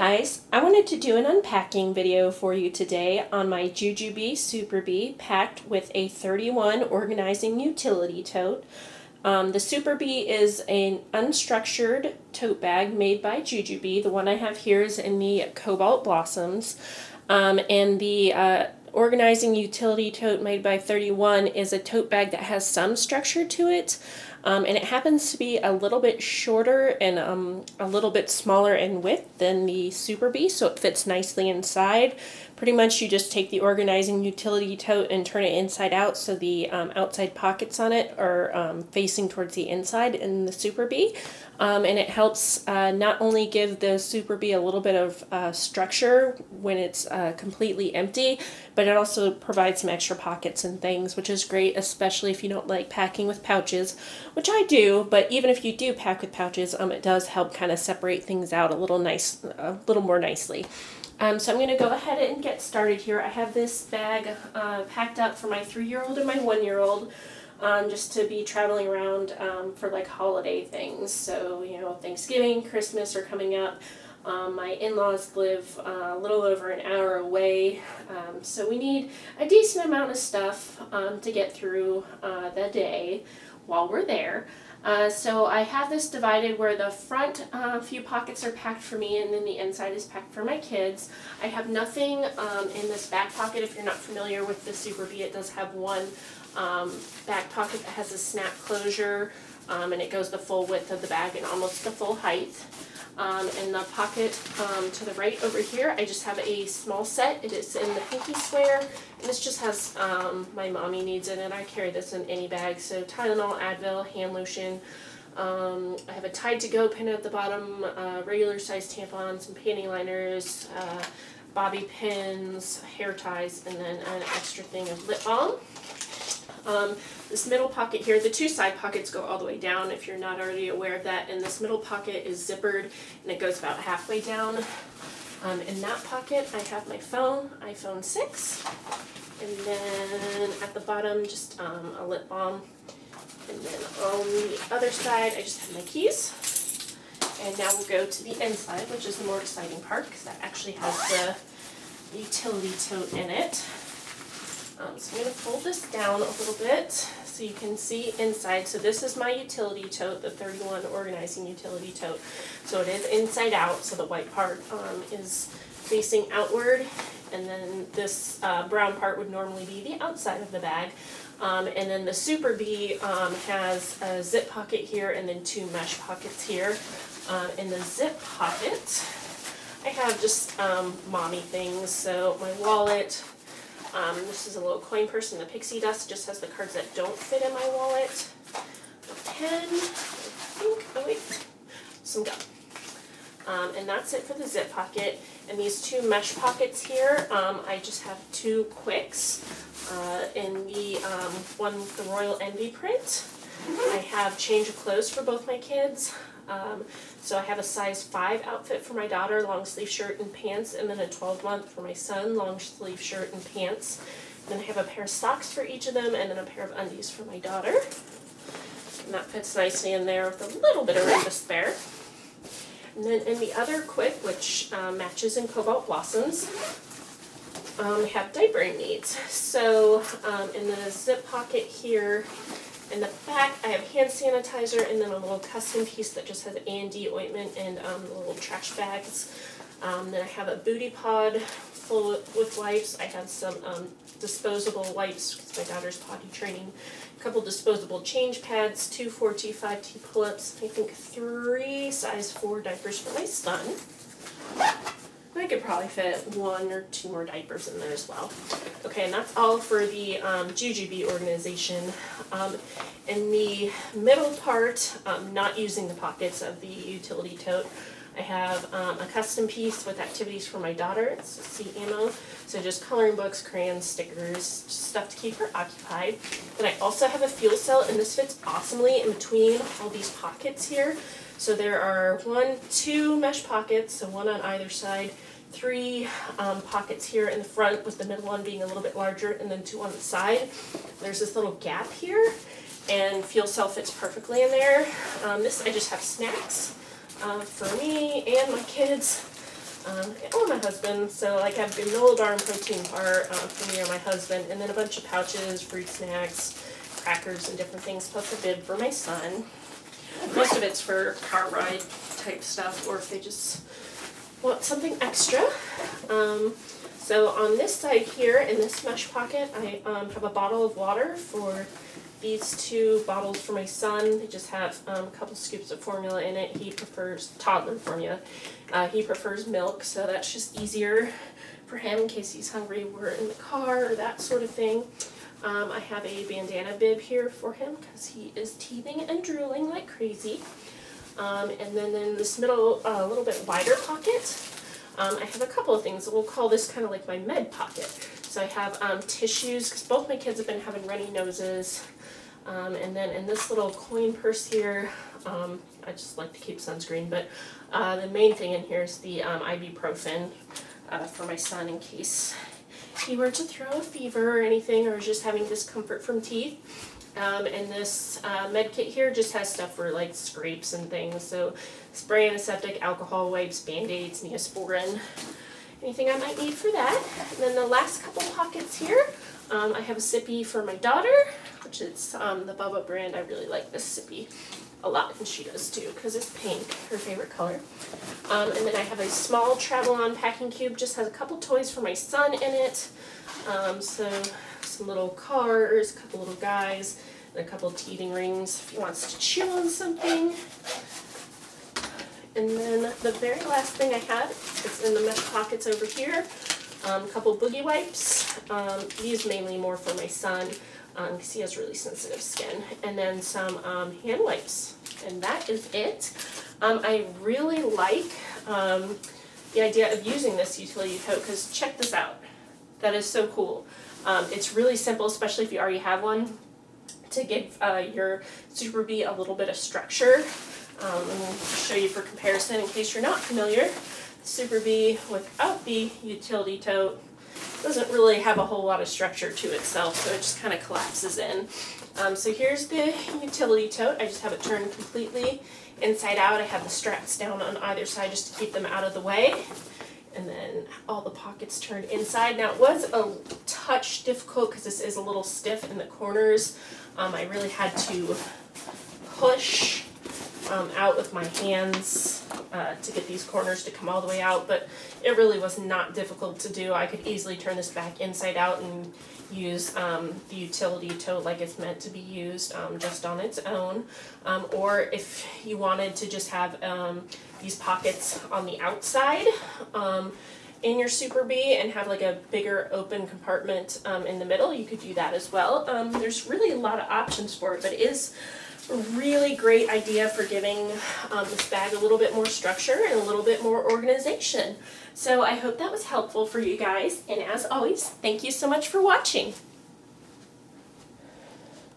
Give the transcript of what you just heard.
guys, I wanted to do an unpacking video for you today on my Jujube Super Bee packed with a 31 organizing utility tote. The Super Bee is an unstructured tote bag made by Jujube. The one I have here is in the Cobalt Blossoms. And the organizing utility tote made by 31 is a tote bag that has some structure to it. And it happens to be a little bit shorter and a little bit smaller in width than the Super Bee, so it fits nicely inside. Pretty much you just take the organizing utility tote and turn it inside out so the outside pockets on it are facing towards the inside in the Super Bee. And it helps not only give the Super Bee a little bit of structure when it's completely empty, but it also provides some extra pockets and things, which is great, especially if you don't like packing with pouches, which I do. But even if you do pack with pouches, it does help kind of separate things out a little more nicely. So I'm going to go ahead and get started here. I have this bag packed up for my 3-year-old and my 1-year-old. Just to be traveling around for like holiday things. So, you know, Thanksgiving, Christmas are coming up. My in-laws live a little over an hour away, so we need a decent amount of stuff to get through the day while we're there. So I have this divided where the front few pockets are packed for me and then the inside is packed for my kids. I have nothing in this back pocket. If you're not familiar with the Super Bee, it does have one back pocket that has a snap closure, and it goes the full width of the bag and almost the full height. In the pocket to the right over here, I just have a small set. It is in the pinky square, and this just has my mommy needs in it. I carry this in any bag, so Tylenol, Advil, hand lotion. I have a Tide to Go pin at the bottom, regular size tampons, some panty liners, bobby pins, hair ties, and then an extra thing of lip balm. This middle pocket here, the two side pockets go all the way down if you're not already aware of that, and this middle pocket is zippered and it goes about halfway down. In that pocket I have my phone, iPhone 6, and then at the bottom just a lip balm, and then on the other side I just have my keys. And now we'll go to the inside, which is the more exciting part because that actually has the utility tote in it. So I'm going to fold this down a little bit so you can see inside. So this is my utility tote, the 31 organizing utility tote. So it is inside out, so the white part is facing outward, and then this brown part would normally be the outside of the bag. And then the Super Bee has a zip pocket here and then two mesh pockets here. In the zip pocket, I have just mommy things, so my wallet. This is a little coin purse in the pixie dust. Just has the cards that don't fit in my wallet. A pen, I think, some gum. And that's it for the zip pocket. And these two mesh pockets here, I just have two quicks. In the one with the Royal Envy print, I have change of clothes for both my kids. So I have a size 5 outfit for my daughter, long sleeve shirt and pants, and then a 12-month for my son, long sleeve shirt and pants. Then I have a pair of socks for each of them, and then a pair of undies for my daughter. And that fits nicely in there with a little bit of room to spare. And then in the other quick, which matches in Cobalt Blossoms, I have diapering needs. So in the zip pocket here, in the back, I have hand sanitizer and then a little custom piece that just has A&D ointment and little trash bags. Then I have a booty pod full with wipes. I have some disposable wipes because my daughter's potty training. A couple disposable change pads, 2 4T, 5T pull-ups. I think 3 size 4 diapers for my son. I could probably fit 1 or 2 more diapers in there as well. Okay, and that's all for the Jujube organization. In the middle part, not using the pockets of the utility tote, I have a custom piece with activities for my daughter. It's C ammo, so just coloring books, crayons, stickers, stuff to keep her occupied. Then I also have a fuel cell, and this fits awesomely in between all these pockets here. So there are 2 mesh pockets, so 1 on either side, 3 pockets here in the front, with the middle one being a little bit larger, and then 2 on the side. There's this little gap here, and fuel cell fits perfectly in there. I just have snacks for me and my kids. or my husband. So like I have a granola bar and protein bar for me or my husband, and then a bunch of pouches, fruit snacks, crackers, and different things, plus a bib for my son. Most of it's for car ride type stuff, or if they just want something extra. So on this side here, in this mesh pocket, I have a bottle of water for these 2 bottles for my son. They just have a couple scoops of formula in it. He prefers toddler formula. He prefers milk, so that's just easier for him in case he's hungry. We're in the car or that sort of thing. I have a bandana bib here for him because he is teething and drooling like crazy. And then in this middle, little bit wider pocket, I have a couple of things. We'll call this kind of like my med pocket. So I have tissues, because both my kids have been having runny noses. And then in this little coin purse here, I just like to keep sunscreen, but the main thing in here is the ibuprofen for my son in case he were to throw a fever or anything, or just having discomfort from teeth. And this med kit here just has stuff for like scrapes and things, so spray antiseptic, alcohol wipes, band-aids, Neosporin, anything I might need for that. And then the last couple pockets here, I have a sippy for my daughter, which is the Bubba brand. I really like this sippy a lot, and she does too, because it's pink, her favorite color. And then I have a small travel-on packing cube, just has a couple toys for my son in it. So some little cars, a couple little guys, and a couple teething rings if he wants to chew on something. And then the very last thing I have is in the mesh pockets over here. A couple boogie wipes. These mainly more for my son because he has really sensitive skin. And then some hand wipes. And that is it. I really like the idea of using this utility tote because check this out. That is so cool. It's really simple, especially if you already have one, to give your Super Bee a little bit of structure. Let me show you for comparison in case you're not familiar. The Super Bee without the utility tote doesn't really have a whole lot of structure to itself, so it just kind of collapses in. So here's the utility tote. I just have it turned completely inside out. I have the straps down on either side just to keep them out of the way. And then all the pockets turned inside. Now it was a touch difficult because this is a little stiff in the corners. I really had to push out with my hands to get these corners to come all the way out, but it really was not difficult to do. I could easily turn this back inside out and use the utility tote like it's meant to be used just on its own. Or if you wanted to just have these pockets on the outside in your Super Bee and have like a bigger open compartment in the middle, you could do that as well. There's really a lot of options for it, but it is a really great idea for giving this bag a little bit more structure and a little bit more organization. So I hope that was helpful for you guys, and as always, thank you so much for watching.